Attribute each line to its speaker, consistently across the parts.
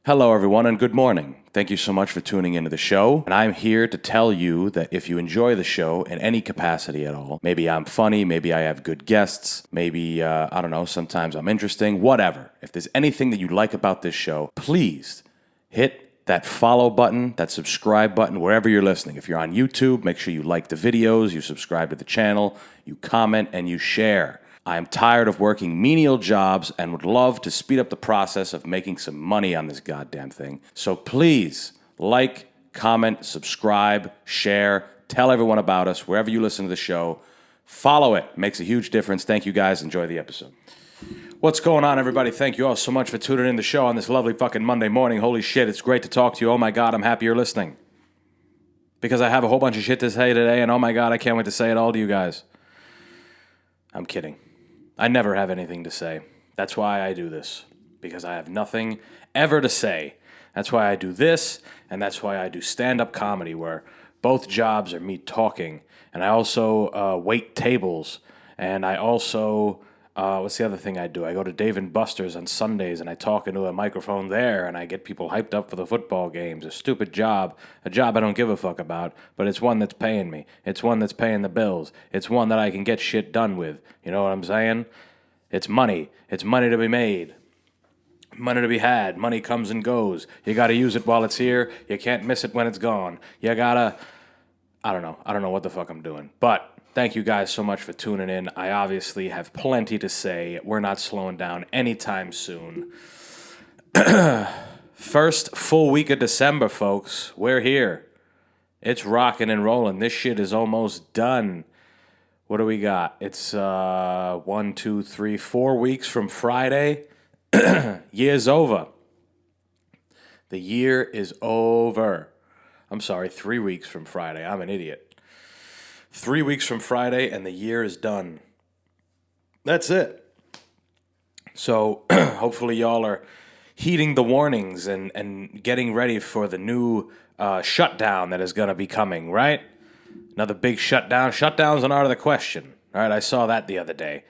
Speaker 1: Hello, everyone, and good morning. Thank you so much for tuning into the show. And I'm here to tell you that if you enjoy the show in any capacity at all, maybe I'm funny, maybe I have good guests, maybe, I don't know, sometimes I'm interesting, whatever. If there's anything that you like about this show, please hit that follow button, that subscribe button, wherever you're listening. If you're on YouTube, make sure you like the videos, you subscribe to the channel, you comment, and you share. I am tired of working menial jobs and would love to speed up the process of making some money on this goddamn thing. So please like, comment, subscribe, share, tell everyone about us wherever you listen to the show. Follow it. Makes a huge difference. Thank you guys. Enjoy the episode. What's going on, everybody? Thank you all so much for tuning in the show on this lovely fucking Monday morning. Holy shit, it's great to talk to you. Oh my God, I'm happy you're listening. Because I have a whole bunch of shit to say today, and oh my God, I can't wait to say it all to you guys. I'm kidding. I never have anything to say. That's why I do this, because I have nothing ever to say. That's why I do this, and that's why I do stand-up comedy, where both jobs are me talking. And I also wait tables, and I also, what's the other thing I do? I go to Dave & Buster's on Sundays, and I talk into a microphone there, and I get people hyped up for the football games. A stupid job, a job I don't give a fuck about, but it's one that's paying me. It's one that's paying the bills. It's one that I can get shit done with. You know what I'm saying? It's money. It's money to be made. Money to be had. Money comes and goes. You got to use it while it's here. You can't miss it when it's gone. You got to... I don't know. I don't know what the fuck I'm doing. But thank you guys so much for tuning in. I obviously have plenty to say. We're not slowing down anytime soon. First full week of December, folks. We're here. It's rocking and rolling. This shit is almost done. What do we got? It's 1, 2, 3, 4 weeks from Friday. Year's over. The year is over. I'm sorry, 3 weeks from Friday. I'm an idiot. 3 weeks from Friday, and the year is done. That's it. So hopefully y'all are heeding the warnings and getting ready for the new shutdown that is going to be coming, right? Another big shutdown. Shutdowns are out of the question. All right, I saw that the other day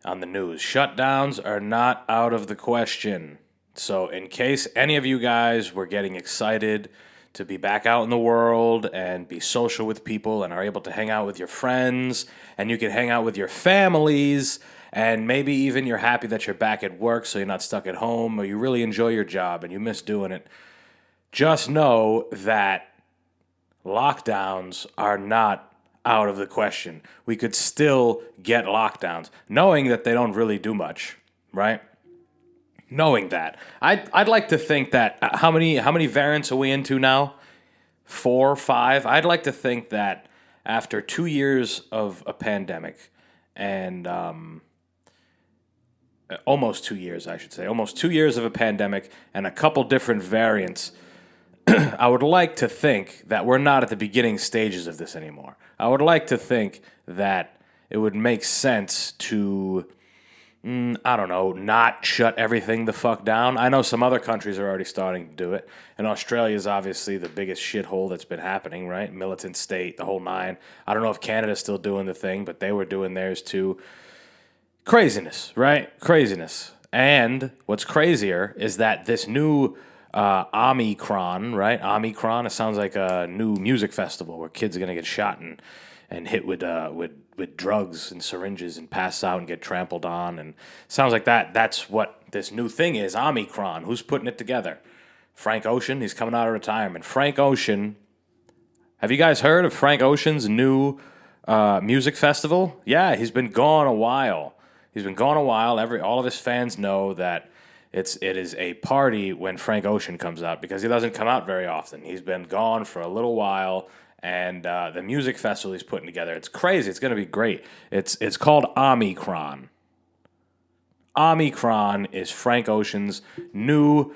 Speaker 1: on the news. Shutdowns are not out of the question. So in case any of you guys were getting excited to be back out in the world and be social with people and are able to hang out with your friends and you can hang out with your families and maybe even you're happy that you're back at work so you're not stuck at home or you really enjoy your job and you miss doing it, just know that lockdowns are not out of the question. We could still get lockdowns, knowing that they don't really do much, right? Knowing that, I'd like to think that how many variants are we into now? 4, 5. I'd like to think that after 2 years of a pandemic and almost 2 years, I should say, almost 2 years of a pandemic and a couple different variants. I would like to think that we're not at the beginning stages of this anymore. I would like to think that it would make sense to, I don't know, not shut everything the fuck down. I know some other countries are already starting to do it. And Australia is obviously the biggest shithole that's been happening, right? Militant state, the whole nine. I don't know if Canada's still doing the thing, but they were doing theirs too. Craziness, right? Craziness. And what's crazier is that this new Omicron, right? Omicron. It sounds like a new music festival where kids are gonna get shot and hit with drugs and syringes and pass out and get trampled on. And sounds like that's what this new thing is. Omicron. Who's putting it together? Frank Ocean. He's coming out of retirement. Frank Ocean. Have you guys heard of Frank Ocean's new music festival? Yeah, he's been gone a while. All of his fans know that it is a party when Frank Ocean comes out because he doesn't come out very often. He's been gone for a little while, and the music festival he's putting together, it's crazy. It's going to be great. It's called Omicron. Omicron is Frank Ocean's new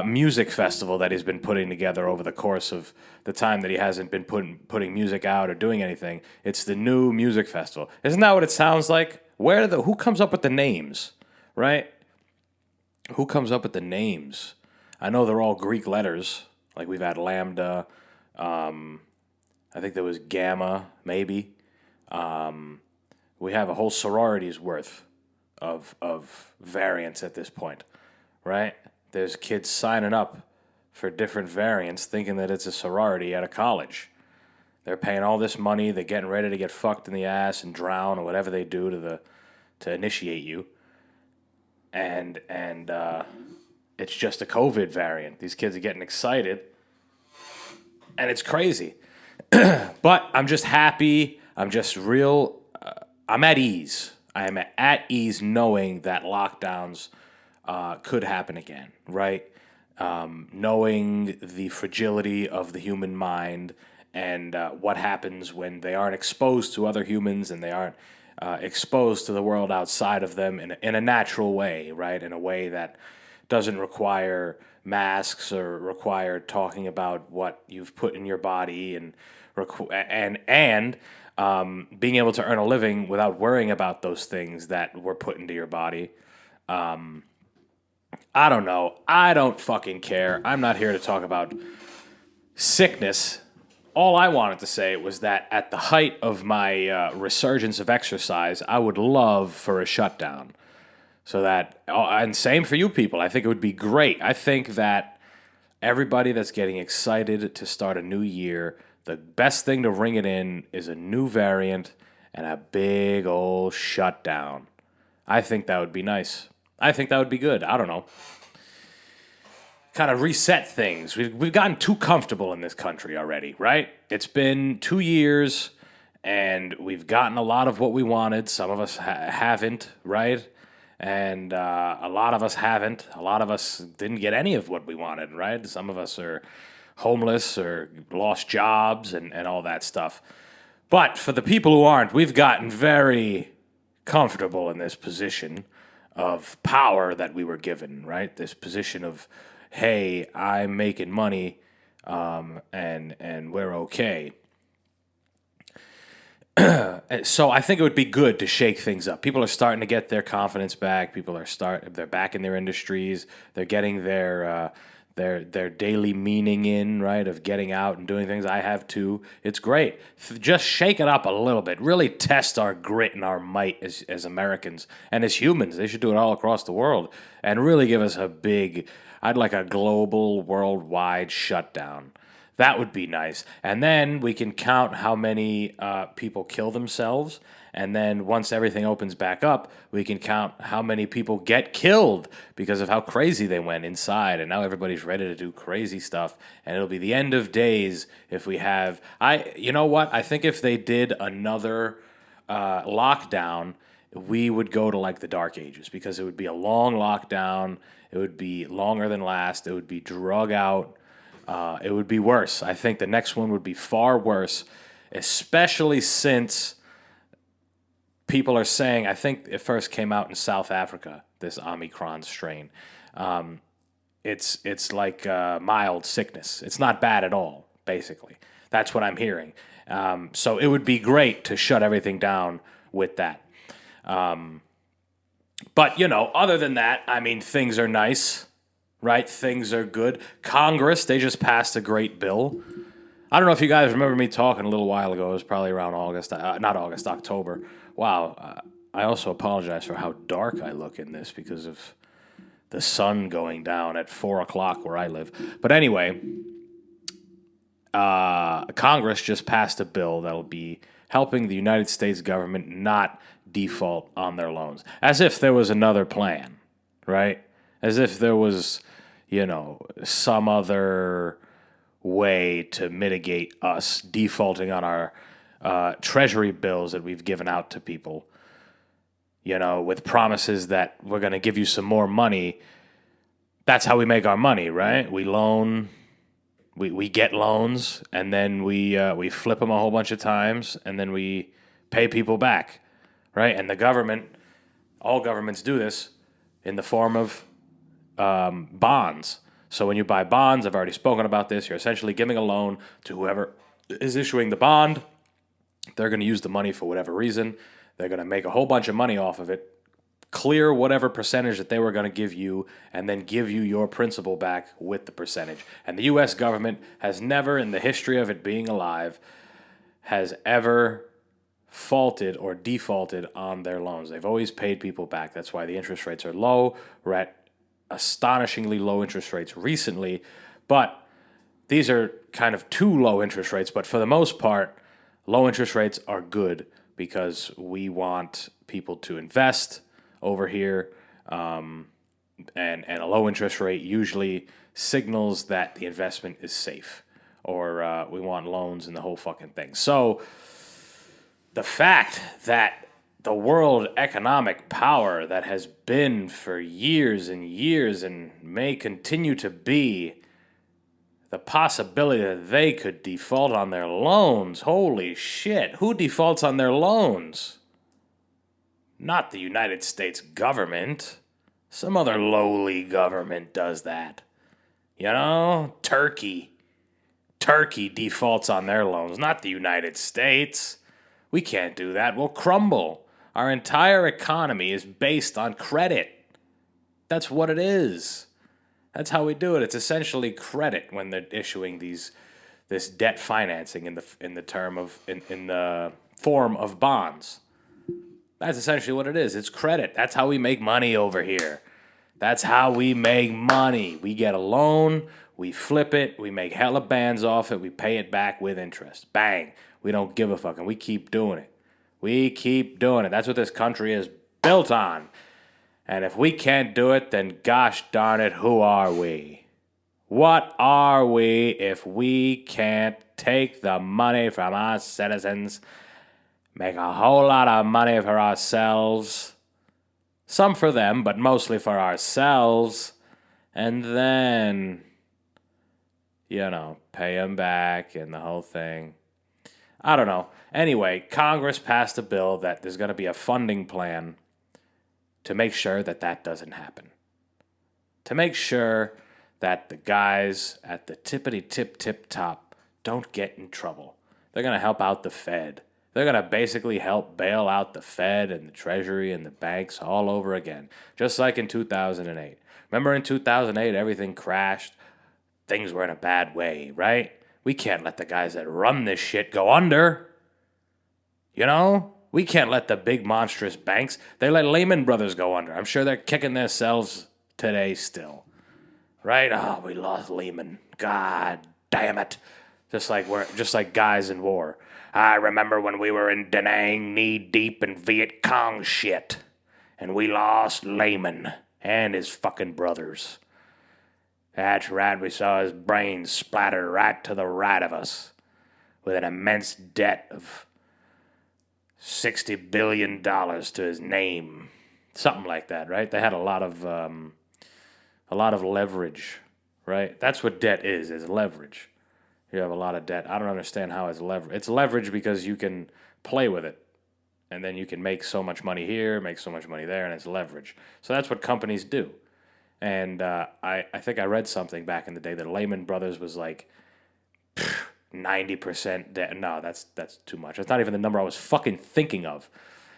Speaker 1: music festival that he's been putting together over the course of the time that he hasn't been putting music out or doing anything. It's the new music festival. Isn't that what it sounds like? Who comes up with the names, right? Who comes up with the names? I know they're all Greek letters. Like we've had Lambda. I think there was Gamma, maybe. We have a whole sorority's worth of variants at this point, right? there's kids signing up for different variants thinking that it's a sorority at a college. They're paying all this money, they're getting ready to get fucked in the ass and drown or whatever they do to initiate you. And it's just a COVID variant. These kids are getting excited. And it's crazy. But I'm just happy. I'm just real. I'm at ease. I am at ease knowing that lockdowns could happen again, right? Knowing the fragility of the human mind and what happens when they aren't exposed to other humans and they aren't exposed to the world outside of them in a natural way, right? In a way that doesn't require masks or require talking about what you've put in your body and being able to earn a living without worrying about those things that were put into your body. I don't know. I don't fucking care. I'm not here to talk about sickness. All I wanted to say was that at the height of my resurgence of exercise, I would love for a shutdown. So that, and same for you people, I think it would be great. I think that everybody that's getting excited to start a new year, the best thing to ring it in is a new variant and a big old shutdown. I think that would be nice. I think that would be good. I don't know. Kind of reset things. We've gotten too comfortable in this country already, right? It's been 2 years, and we've gotten a lot of what we wanted. Some of us haven't, right? And a lot of us haven't. A lot of us didn't get any of what we wanted, right? Some of us are homeless or lost jobs and all that stuff. But for the people who aren't, we've gotten very comfortable in this position of power that we were given, right? This position of, hey, I'm making money and we're okay. So I think it would be good to shake things up. People are starting to get their confidence back. They're back in their industries. They're getting their daily meaning in, right, of getting out and doing things. I have too. It's great. Just shake it up a little bit. Really test our grit and our might as Americans and as humans. They should do it all across the world and really give us I'd like a global, worldwide shutdown. That would be nice. And then we can count how many people kill themselves. And then once everything opens back up, we can count how many people get killed because of how crazy they went inside. And now everybody's ready to do crazy stuff. And it'll be the end of days if we have... You know what? I think if they did another lockdown, we would go to like the dark ages because it would be a long lockdown. It would be longer than last. It would be drug out. It would be worse. I think the next one would be far worse, especially since people are saying, I think it first came out in South Africa, this Omicron strain. It's like mild sickness. It's not bad at all, basically. That's what I'm hearing. So it would be great to shut everything down with that. But, other than that, I mean, things are nice. Right? Things are good. Congress, they just passed a great bill. I don't know if you guys remember me talking a little while ago. It was probably around October. Wow. I also apologize for how dark I look in this because of the sun going down at 4 o'clock where I live. But anyway, Congress just passed a bill that'll be helping the United States government not default on their loans. As if there was another plan, right? As if there was... some other way to mitigate us defaulting on our treasury bills that we've given out to people, with promises that we're going to give you some more money. That's how we make our money, right? We loan, we get loans, and then we flip them a whole bunch of times, and then we pay people back, right? And the government, all governments do this in the form of bonds. So when you buy bonds, I've already spoken about this, you're essentially giving a loan to whoever is issuing the bond. They're going to use the money for whatever reason. They're going to make a whole bunch of money off of it, clear whatever percentage that they were going to give you, and then give you your principal back with the percentage. And the U.S. government has never, in the history of it being alive, has ever faulted or defaulted on their loans. They've always paid people back. That's why the interest rates are low. We're at astonishingly low interest rates recently, but these are kind of too low interest rates. But for the most part, low interest rates are good because we want people to invest over here, and a low interest rate usually signals that the investment is safe, or we want loans and the whole fucking thing. So the fact that the world economic power that has been for years and years and may continue to be, the possibility that they could default on their loans. Holy shit. Who defaults on their loans? Not the United States government. Some other lowly government does that. You know, Turkey. Turkey defaults on their loans, not the United States. We can't do that. We'll crumble. Our entire economy is based on credit. That's what it is. That's how we do it. It's essentially credit when they're issuing this debt financing in the form of bonds. That's essentially what it is. It's credit. That's how we make money over here. That's how we make money. We get a loan, we flip it, we make hella bands off it, we pay it back with interest. Bang. We don't give a fuck, and we keep doing it. We keep doing it. That's what this country is built on. And if we can't do it, then gosh darn it, who are we? What are we if we can't take the money from our citizens, make a whole lot of money for ourselves, some for them, but mostly for ourselves, and then, pay them back and the whole thing? I don't know. Anyway, Congress passed a bill that there's going to be a funding plan to make sure that that doesn't happen. To make sure that the guys at the tippity-tip top don't get in trouble. They're going to help out the Fed. They're going to basically help bail out the Fed and the Treasury and the banks all over again, just like in 2008. Remember in 2008, everything crashed? Things were in a bad way, right? We can't let the guys that run this shit go under. We can't let the big monstrous banks. They let Lehman Brothers go under. I'm sure they're kicking themselves today still. Right? Oh, we lost Lehman. God damn it. Just like guys in war. I remember when we were in Da Nang knee deep in Viet Cong shit. And we lost Lehman and his fucking brothers. That's right, we saw his brains splatter right to the right of us with an immense debt of $60 billion to his name. Something like that, right? They had a lot of leverage, right? That's what debt is leverage. You have a lot of debt. I don't understand how it's leverage. It's leverage because you can play with it. And then you can make so much money here, make so much money there, and it's leverage. So that's what companies do. And I think I read something back in the day that Lehman Brothers was like 90% debt. No, that's too much. That's not even the number I was fucking thinking of.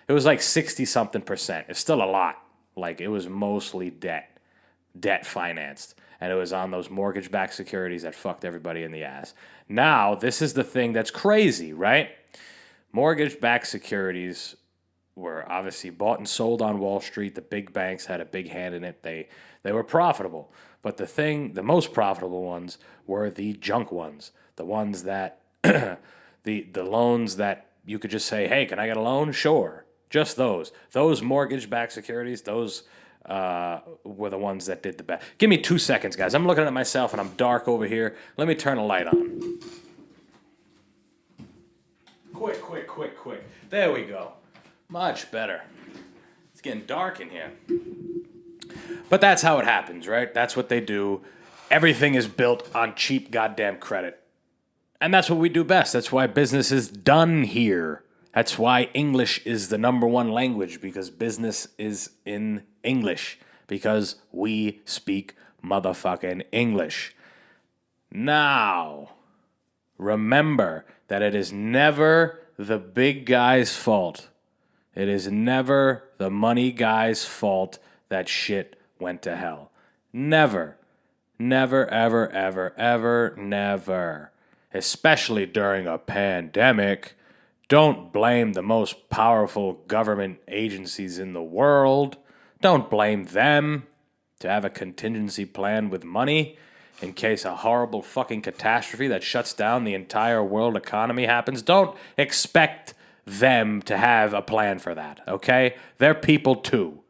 Speaker 1: It was like 60-something percent. It's still a lot. Like, it was mostly debt financed. And it was on those mortgage-backed securities that fucked everybody in the ass. Now, this is the thing that's crazy, right? Mortgage-backed securities were obviously bought and sold on Wall Street. The big banks had a big hand in it. They were profitable. But the most profitable ones were the junk ones. The ones that, the loans that you could just say, hey, can I get a loan? Sure. Just those. Those mortgage-backed securities, those were the ones that did the best. Give me 2 seconds, guys. I'm looking at myself and I'm dark over here. Let me turn a light on. Quick. There we go. Much better. It's getting dark in here. But that's how it happens, right? That's what they do. Everything is built on cheap goddamn credit. And that's what we do best. That's why business is done here. That's why English is the number one language, because business is in English. Because we speak motherfucking English. Now, remember that it is never the big guy's fault. It is never the money guy's fault that shit went to hell. Never. Never, ever, ever, ever, never. Especially during a pandemic. Don't blame the most powerful government agencies in the world. Don't blame them. to have a contingency plan with money in case a horrible fucking catastrophe that shuts down the entire world economy happens. Don't expect them to have a plan for that, okay? They're people too,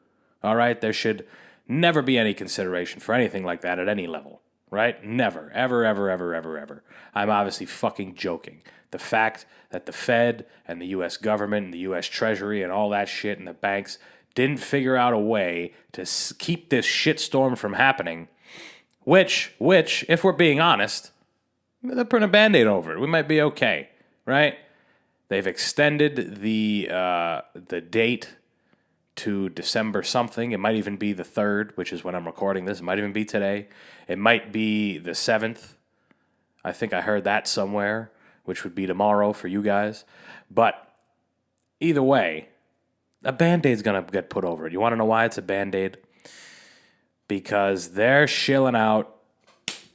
Speaker 1: all right? There should never be any consideration for anything like that at any level, right? Never, ever, ever, ever, ever, ever. I'm obviously fucking joking. The fact that the Fed and the U.S. government and the U.S. Treasury and all that shit and the banks didn't figure out a way to keep this shitstorm from happening, which, if we're being honest, they're putting a Band-Aid over it. We might be okay, right? They've extended the date to December something. It might even be the 3rd, which is when I'm recording this. It might even be today. It might be the 7th. I think I heard that somewhere, which would be tomorrow for you guys. But either way, a Band-Aid's going to get put over it. You want to know why it's a Band-Aid? Because they're shilling out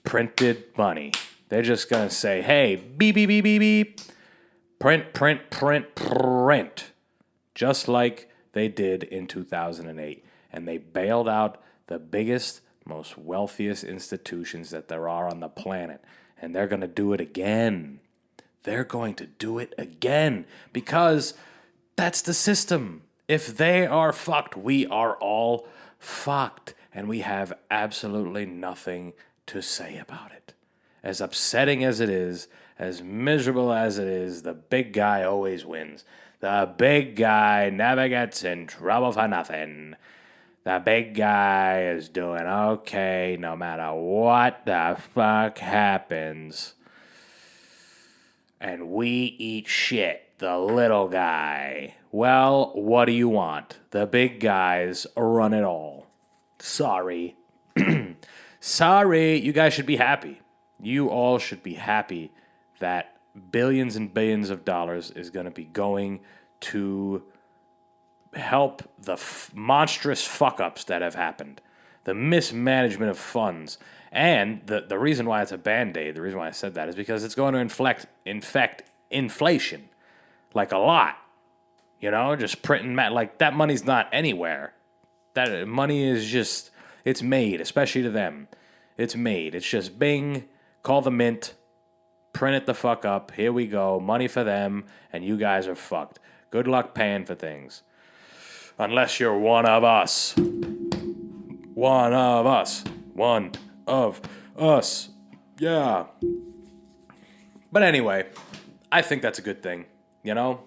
Speaker 1: printed money. They're just going to say, hey, beep, beep, beep, beep, beep. Print, print, print, print. Just like they did in 2008. And they bailed out the biggest, most wealthiest institutions that there are on the planet. And they're going to do it again. They're going to do it again. Because that's the system. If they are fucked, we are all fucked. And we have absolutely nothing to say about it. As upsetting as it is, as miserable as it is, the big guy always wins. The big guy never gets in trouble for nothing. The big guy is doing okay no matter what the fuck happens. And we eat shit, the little guy. Well, what do you want? The big guys run it all. Sorry. Sorry, you guys should be happy. You all should be happy that billions and billions of dollars is going to be going to help the monstrous fuck-ups that have happened, the mismanagement of funds. And the reason why it's a Band-Aid, the reason why I said that is because it's going to infect inflation, like a lot. You know, just printing, like that money's not anywhere. That money is just, it's made, especially to them. It's made. It's just bing, call the mint, print it the fuck up. Here we go. Money for them, and you guys are fucked. Good luck paying for things. Unless you're one of us. One of us. One of us. Yeah. But anyway, I think that's a good thing. You know?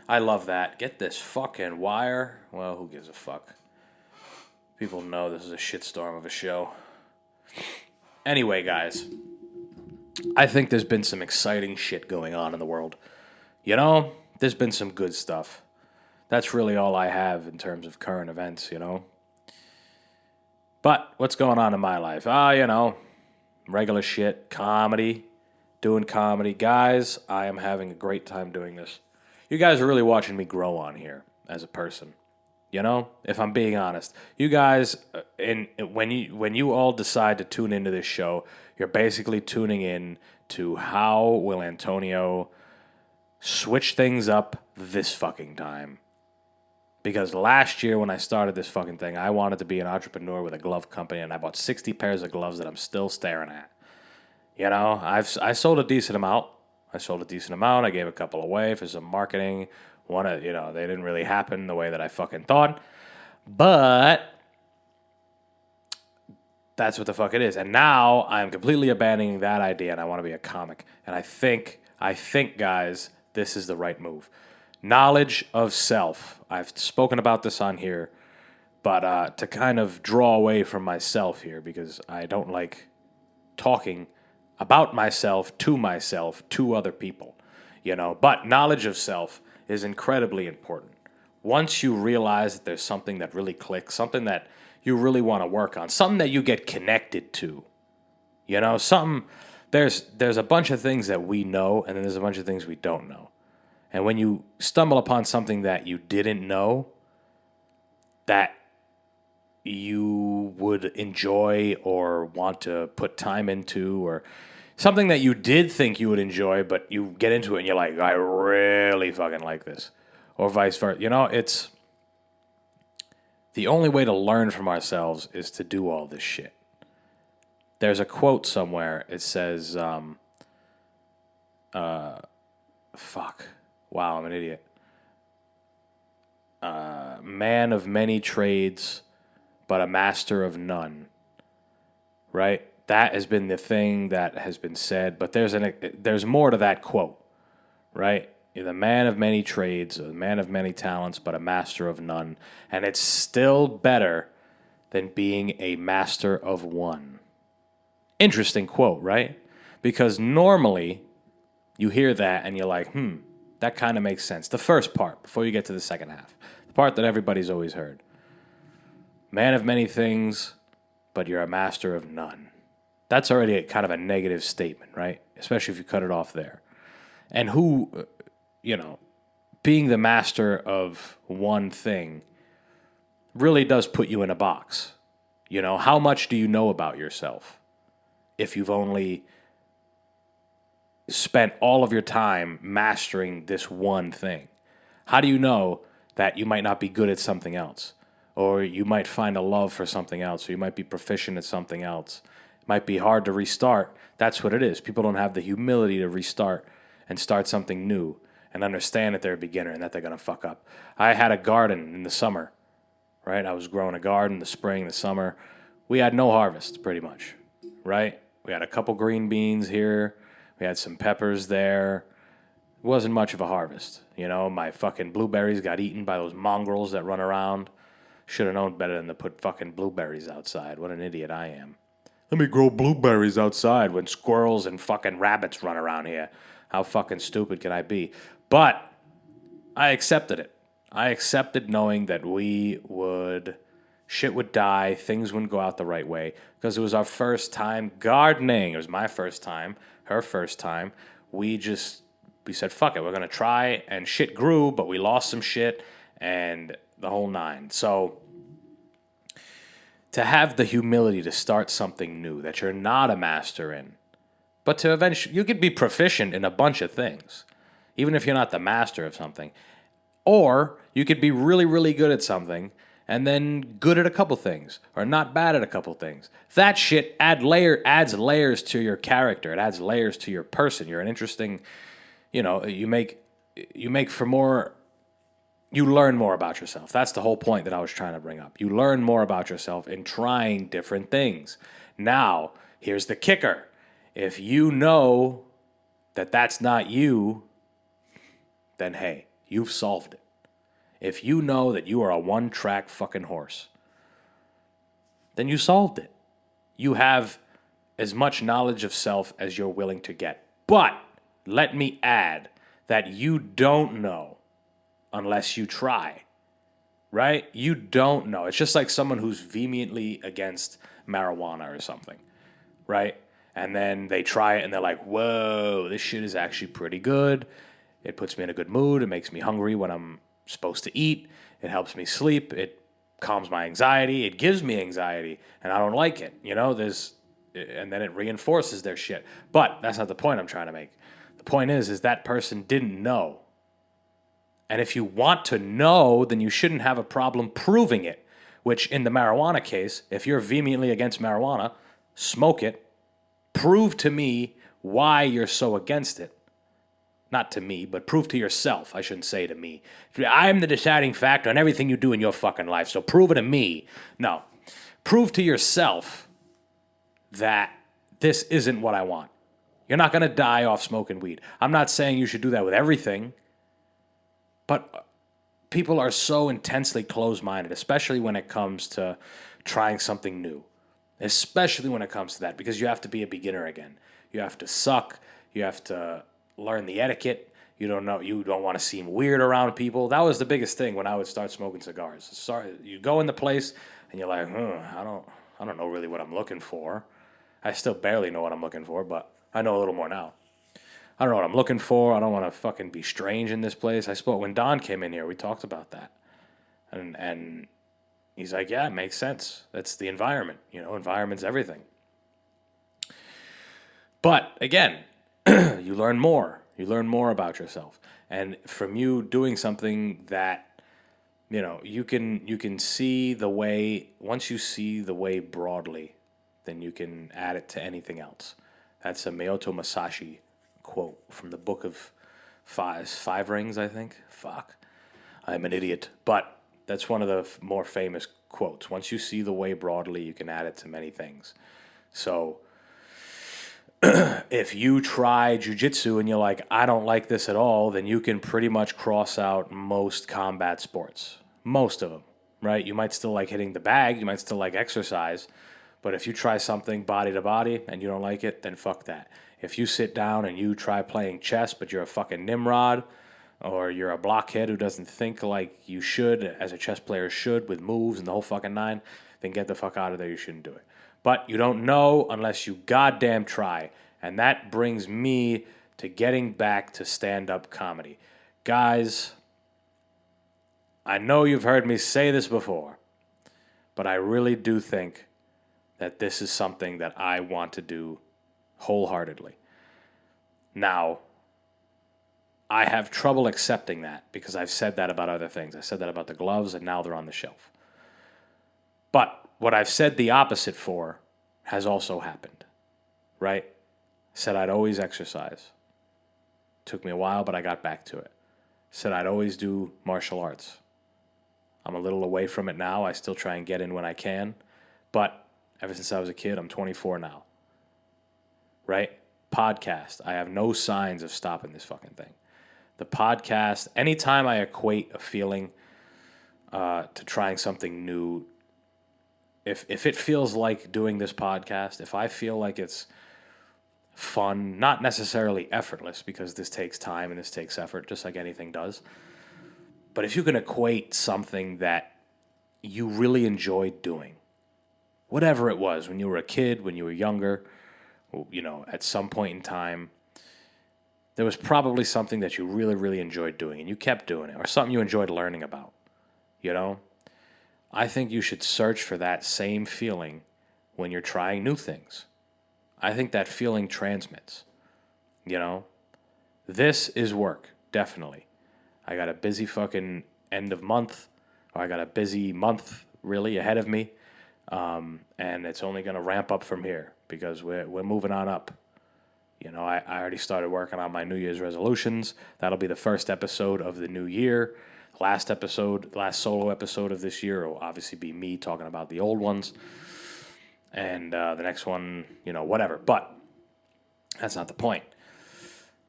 Speaker 1: I love that. Get this fucking wire. Well, who gives a fuck? People know this is a shitstorm of a show. Anyway, guys, I think there's been some exciting shit going on in the world. You know, there's been some good stuff. That's really all I have in terms of current events, you know. But what's going on in my life? You know, regular shit, comedy, doing comedy. Guys, I am having a great time doing this. You guys are really watching me grow on here as a person. You know, if I'm being honest, you guys, when you all decide to tune into this show, you're basically tuning in to how will Antonio switch things up this fucking time. Because last year when I started this fucking thing, I wanted to be an entrepreneur with a glove company, and I bought 60 pairs of gloves that I'm still staring at. You know, I sold a decent amount. I gave a couple away for some marketing. They didn't really happen the way that I fucking thought. But that's what the fuck it is. And now I'm completely abandoning that idea, and I want to be a comic. And I think, guys, this is the right move. Knowledge of self. I've spoken about this on here, but to kind of draw away from myself here, because I don't like talking about myself to other people, you know. But knowledge of self is incredibly important. Once you realize that there's something that really clicks, something that you really want to work on, something that you get connected to, you know, there's a bunch of things that we know, and then there's a bunch of things we don't know. And when you stumble upon something that you didn't know, that you would enjoy or want to put time into, or something that you did think you would enjoy, but you get into it and you're like, I really fucking like this. Or vice versa. You know, The only way to learn from ourselves is to do all this shit. There's a quote somewhere. It says, fuck. Wow, I'm an idiot. Man of many trades, but a master of none. Right? That has been the thing that has been said, but there's more to that quote, right? You're the man of many trades, a man of many talents, but a master of none. And it's still better than being a master of one. Interesting quote, right? Because normally you hear that and you're like, that kind of makes sense. The first part, before you get to the second half, the part that everybody's always heard. Man of many things, but you're a master of none. That's already kind of a negative statement, right? Especially if you cut it off there. And who, being the master of one thing really does put you in a box. How much do you know about yourself if you've only spent all of your time mastering this one thing? How do you know that you might not be good at something else? Or you might find a love for something else, or you might be proficient at something else. It might be hard to restart. That's what it is. People don't have the humility to restart and start something new and understand that they're a beginner and that they're going to fuck up. I had a garden in the summer, right? I was growing a garden the spring, the summer. We had no harvest, pretty much, right? We had a couple green beans here. We had some peppers there. It wasn't much of a harvest. My fucking blueberries got eaten by those mongrels that run around. Should have known better than to put fucking blueberries outside. What an idiot I am. Let me grow blueberries outside when squirrels and fucking rabbits run around here. How fucking stupid can I be? But I accepted it. I accepted knowing that shit would die, things wouldn't go out the right way, because it was our first time gardening. It was my first time, her first time. We said, fuck it, we're going to try, and shit grew, but we lost some shit, and the whole nine. So to have the humility to start something new that you're not a master in, but to eventually, you could be proficient in a bunch of things, even if you're not the master of something. Or you could be really, really good at something and then good at a couple things, or not bad at a couple things. That shit adds layers to your character. It adds layers to your person. You're an interesting, you learn more about yourself. That's the whole point that I was trying to bring up. You learn more about yourself in trying different things. Now, here's the kicker. If you know that that's not you, then hey, you've solved it. If you know that you are a one-track fucking horse, then you solved it. You have as much knowledge of self as you're willing to get. But let me add that you don't know unless you try, right? You don't know. It's just like someone who's vehemently against marijuana or something, right? And then they try it and they're like, whoa, this shit is actually pretty good. It puts me in a good mood. It makes me hungry when I'm supposed to eat. It helps me sleep. It calms my anxiety. It gives me anxiety, and I don't like it. And then it reinforces their shit. But that's not the point I'm trying to make. The point is that person didn't know. And if you want to know, then you shouldn't have a problem proving it, which in the marijuana case, if you're vehemently against marijuana, smoke it. Prove to me why you're so against it. Not to me, but prove to yourself. I shouldn't say to me. I'm the deciding factor on everything you do in your fucking life, so prove it to me. No. Prove to yourself that this isn't what I want. You're not going to die off smoking weed. I'm not saying you should do that with everything, but people are so intensely closed-minded, especially when it comes to trying something new. Especially when it comes to that, because you have to be a beginner again. You have to suck. You have to learn the etiquette. You don't want to seem weird around people. That was the biggest thing when I would start smoking cigars. You go in the place and you're like, I don't know really what I'm looking for. I still barely know what I'm looking for, but I know a little more now. I don't know what I'm looking for. I don't want to fucking be strange in this place. I spoke when Don came in here. We talked about that, and he's like, yeah, it makes sense. That's the environment. Environment's everything. But again, you learn more. You learn more about yourself. And from you doing something that you can see the way. Once you see the way broadly, then you can add it to anything else. That's a Miyoto Musashi quote from the Book of Five Rings, I think. Fuck, I'm an idiot, but that's one of the more famous quotes. Once you see the way broadly, you can add it to many things. So if you try jujitsu and you're like, I don't like this at all, then you can pretty much cross out most combat sports. Most of them, right? You might still like hitting the bag, you might still like exercise, but if you try something body to body and you don't like it, then fuck that. If you sit down and you try playing chess, but you're a fucking Nimrod, or you're a blockhead who doesn't think like you should, as a chess player should, with moves and the whole fucking nine, then get the fuck out of there. You shouldn't do it. But you don't know unless you goddamn try. And that brings me to getting back to stand-up comedy. Guys, I know you've heard me say this before, but I really do think that this is something that I want to do wholeheartedly. Now, I have trouble accepting that because I've said that about other things. I said that about the gloves, and now they're on the shelf. But what I've said the opposite for has also happened, right? Said I'd always exercise. Took me a while, but I got back to it. Said I'd always do martial arts. I'm a little away from it now. I still try and get in when I can. But ever since I was a kid, I'm 24 now. Right? Podcast. I have no signs of stopping this fucking thing. The podcast, anytime I equate a feeling to trying something new, if it feels like doing this podcast, if I feel like it's fun, not necessarily effortless, because this takes time and this takes effort, just like anything does. But if you can equate something that you really enjoyed doing, whatever it was, when you were a kid, when you were younger, at some point in time, there was probably something that you really, really enjoyed doing, and you kept doing it, or something you enjoyed learning about, I think you should search for that same feeling when you're trying new things. I think that feeling transmits, This is work, definitely. I got a busy fucking end of month, or I got a busy month, really, ahead of me, and it's only going to ramp up from here, because we're moving on up. I already started working on my New Year's resolutions. That'll be the first episode of the new year. Last solo episode of this year will obviously be me talking about the old ones. And the next one, whatever. But that's not the point.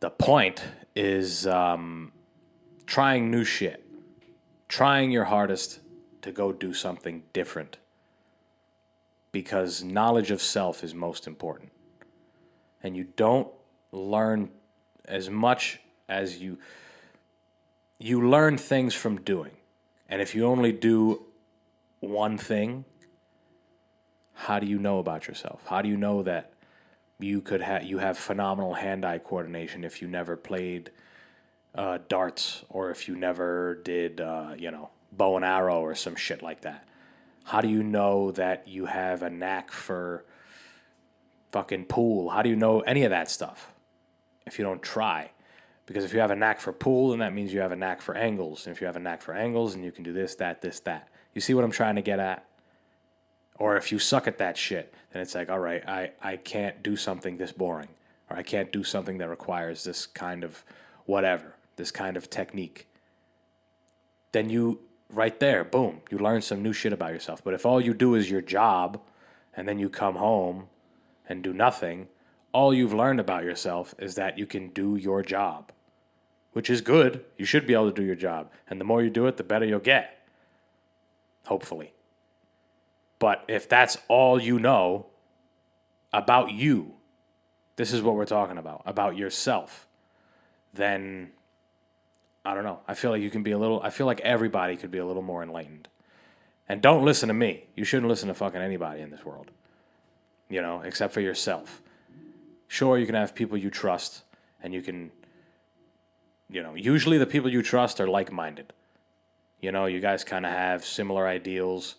Speaker 1: The point is trying new shit. Trying your hardest to go do something different. Because knowledge of self is most important. And you don't learn as much as you learn things from doing. And if you only do one thing, how do you know about yourself? How do you know that you have phenomenal hand-eye coordination if you never played darts, or if you never did bow and arrow or some shit like that? How do you know that you have a knack for fucking pool? How do you know any of that stuff if you don't try? Because if you have a knack for pool, then that means you have a knack for angles. And if you have a knack for angles, then you can do this, that, this, that. You see what I'm trying to get at? Or if you suck at that shit, then it's like, all right, I can't do something this boring. Or I can't do something that requires this kind of whatever, this kind of technique. Then you, right there, boom, you learn some new shit about yourself. But if all you do is your job, and then you come home and do nothing, all you've learned about yourself is that you can do your job, which is good. You should be able to do your job. And the more you do it, the better you'll get, hopefully. But if that's all you know about you, this is what we're talking about yourself, then I don't know. I feel like everybody could be a little more enlightened. And don't listen to me. You shouldn't listen to fucking anybody in this world, except for yourself. Sure, you can have people you trust, and you can, usually the people you trust are like-minded. You guys kind of have similar ideals.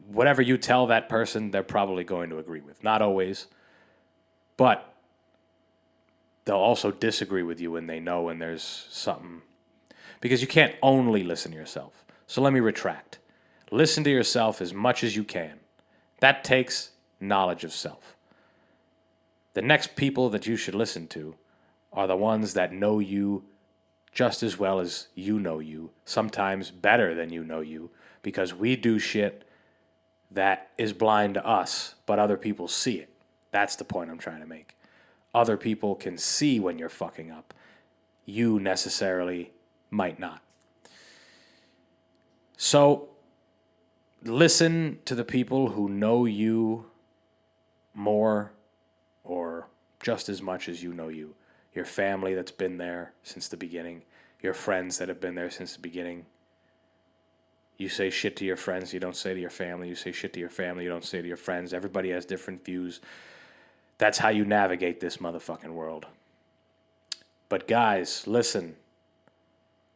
Speaker 1: Whatever you tell that person, they're probably going to agree with. Not always, but they'll also disagree with you when they know when there's something. Because you can't only listen to yourself. So let me retract. Listen to yourself as much as you can. That takes knowledge of self. The next people that you should listen to are the ones that know you just as well as you know you, sometimes better than you know you, because we do shit that is blind to us, but other people see it. That's the point I'm trying to make. Other people can see when you're fucking up. You necessarily might not. So, listen to the people who know you more or just as much as you know you. Your family that's been there since the beginning. Your friends that have been there since the beginning. You say shit to your friends, you don't say to your family. You say shit to your family, you don't say to your friends. Everybody has different views. That's how you navigate this motherfucking world. But guys, listen.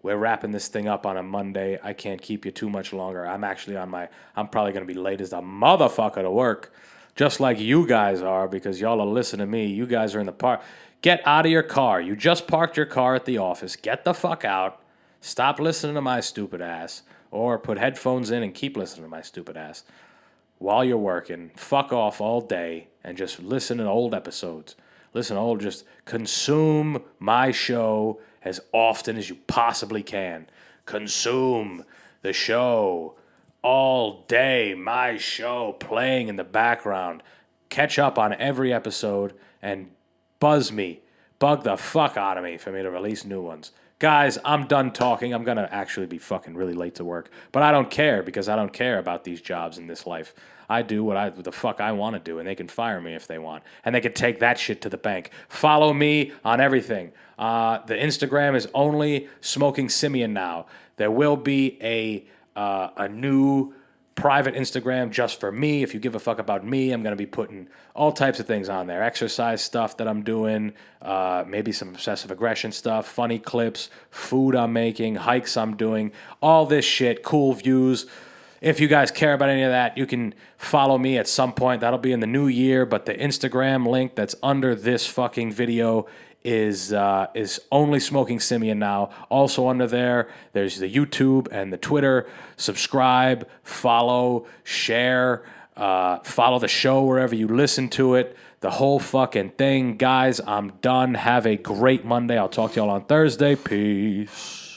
Speaker 1: We're wrapping this thing up on a Monday. I can't keep you too much longer. I'm probably going to be late as a motherfucker to work. Just like you guys are, because y'all are listening to me. You guys are in the park. Get out of your car. You just parked your car at the office. Get the fuck out. Stop listening to my stupid ass. Or put headphones in and keep listening to my stupid ass. While you're working, fuck off all day and just listen to old episodes. Just consume my show as often as you possibly can. Consume the show all day, my show playing in the background. Catch up on every episode and bug the fuck out of me for me to release new ones. Guys, I'm done talking. I'm going to actually be fucking really late to work. But I don't care because I don't care about these jobs in this life. I do what the fuck I want to do, and they can fire me if they want. And they can take that shit to the bank. Follow me on everything. The Instagram is only Smoking Simian now. There will be a new private Instagram just for me. If you give a fuck about me, I'm going to be putting all types of things on there. Exercise stuff that I'm doing, maybe some obsessive aggression stuff, funny clips, food I'm making, hikes I'm doing, all this shit, cool views. If you guys care about any of that, you can follow me at some point. That'll be in the new year, but the Instagram link that's under this fucking video is only Smoking Simian now. Also under there's the YouTube and the Twitter. Subscribe, follow, share, follow the show wherever you listen to it. The whole fucking thing. Guys, I'm done. Have a great Monday. I'll talk to y'all on Thursday. Peace.